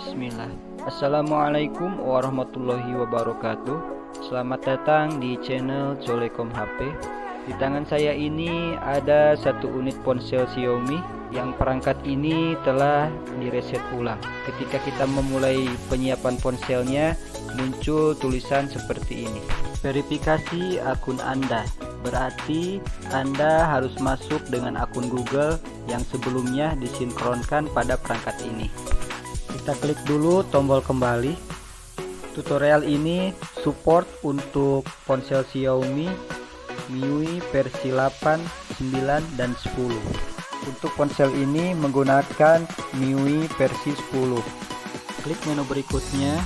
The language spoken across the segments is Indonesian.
Bismillah. Assalamualaikum warahmatullahi wabarakatuh. Selamat datang di channel Colekom HP. Di tangan saya ini ada satu unit ponsel Xiaomi yang perangkat ini telah direset ulang. Ketika kita memulai penyiapan ponselnya, muncul tulisan seperti ini. Verifikasi akun Anda. Berarti Anda harus masuk dengan akun Google yang sebelumnya disinkronkan pada perangkat ini. Kita klik dulu tombol kembali. Tutorial ini support untuk ponsel Xiaomi MIUI versi 8, 9, dan 10. Untuk ponsel ini menggunakan MIUI versi 10. Klik menu berikutnya.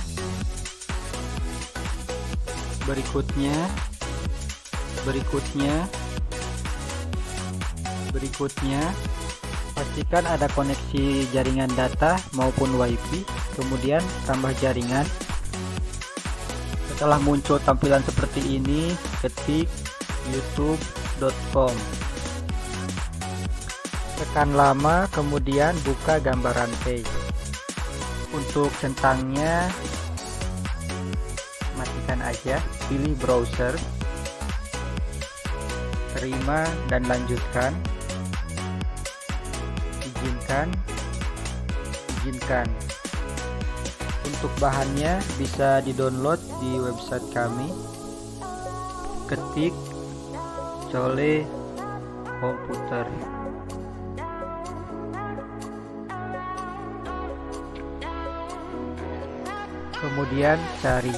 Berikutnya, pastikan ada koneksi jaringan data maupun WiFi, kemudian tambah jaringan. Setelah muncul tampilan seperti ini, ketik youtube.com. Tekan lama, kemudian buka gambar rantai. Untuk centangnya, matikan aja, pilih browser, terima dan lanjutkan. Izinkan. Untuk bahannya bisa di-download di website kami. Ketik Cole Komputer. Kemudian cari.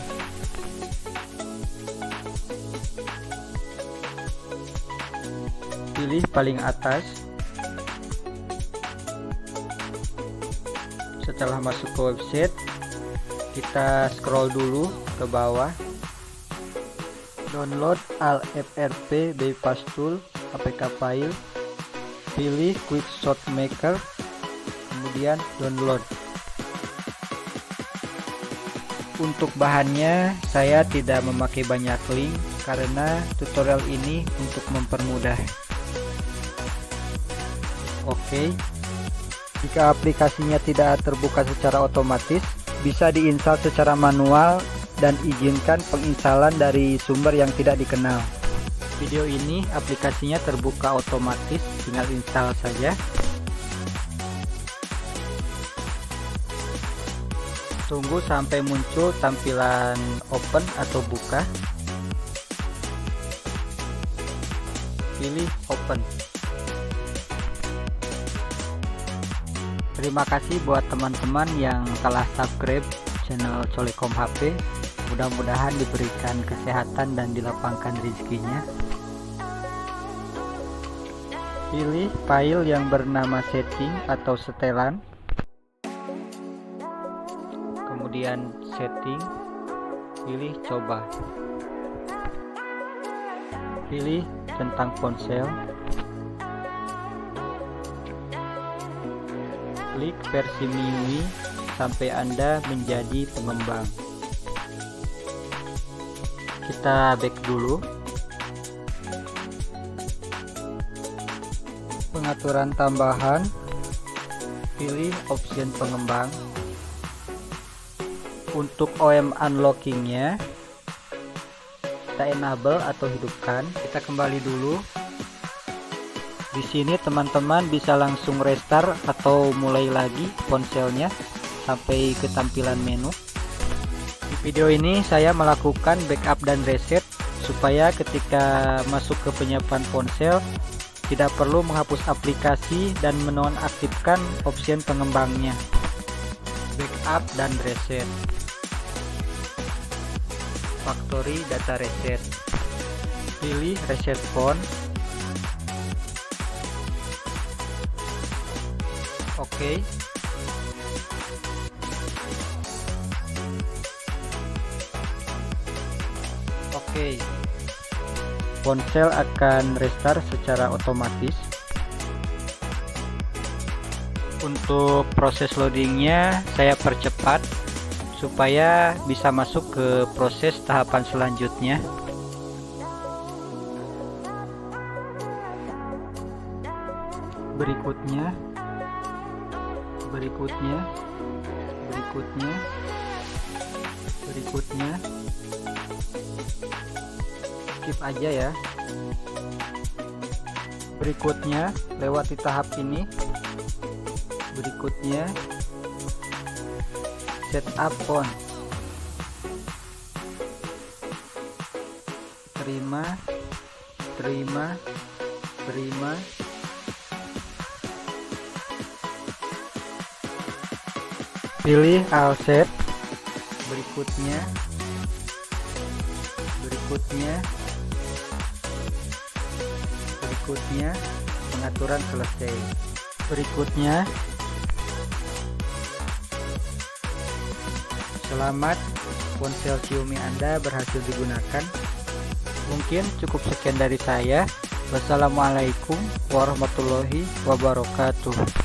Pilih paling atas. Setelah masuk ke website, kita scroll dulu ke bawah. Download ALFRP Bypass Tool APK file. Pilih Quick Shot Maker, kemudian download. Untuk bahannya saya tidak memakai banyak link karena tutorial ini untuk mempermudah. Oke. Jika aplikasinya tidak terbuka secara otomatis, bisa diinstal secara manual dan izinkan penginstalan dari sumber yang tidak dikenal. Video ini aplikasinya terbuka otomatis, tinggal install saja. Tunggu sampai muncul tampilan open atau buka. Pilih open. Terima kasih buat teman-teman yang telah subscribe channel Colekom HP. Mudah-mudahan diberikan kesehatan dan dilapangkan rezekinya. Pilih file yang bernama setting atau setelan. Kemudian setting. Pilih coba. Pilih tentang ponsel. Klik versi MIUI sampai Anda menjadi pengembang. Kita back dulu. Pengaturan tambahan, pilih option pengembang. Untuk OEM unlockingnya, kita enable atau hidupkan. Kita kembali dulu. Di sini teman-teman bisa langsung restart atau mulai lagi ponselnya sampai ke tampilan menu. Di video ini saya melakukan backup dan reset supaya ketika masuk ke penyiapan ponsel tidak perlu menghapus aplikasi dan menonaktifkan opsi pengembangnya. Backup dan reset. Factory data reset. Pilih reset phone. Oke. Ponsel akan restart secara otomatis. Untuk proses loadingnya saya percepat supaya bisa masuk ke proses tahapan selanjutnya. berikutnya berikutnya skip aja ya. Berikutnya lewati tahap ini. Berikutnya setup font. Terima. Pilih all set. Berikutnya pengaturan selesai. Berikutnya selamat, ponsel Xiaomi Anda berhasil digunakan. Mungkin cukup sekian dari saya. Wassalamualaikum warahmatullahi wabarakatuh.